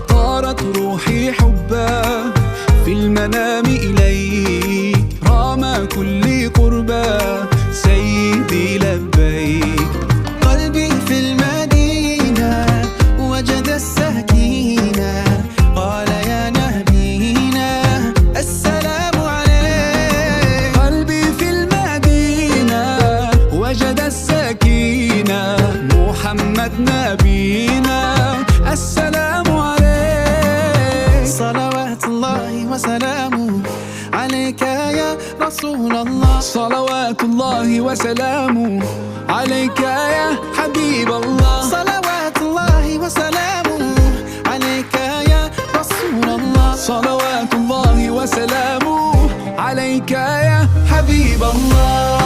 طارت روحي حبا في المنام إليك، رام كل قربا سيدي لبيك. قلبي في المدينة وجد السكينة، قال يا نبينا السلام عليك. قلبي في المدينة وجد السكينة، محمد نبينا السلام عليك. صلوات الله وسلامه عليك يا رسول الله. صلوات الله وسلامه عليك يا حبيب الله. صلوات الله وسلامه عليك يا رسول الله. صلوات الله وسلامه عليك يا حبيب الله.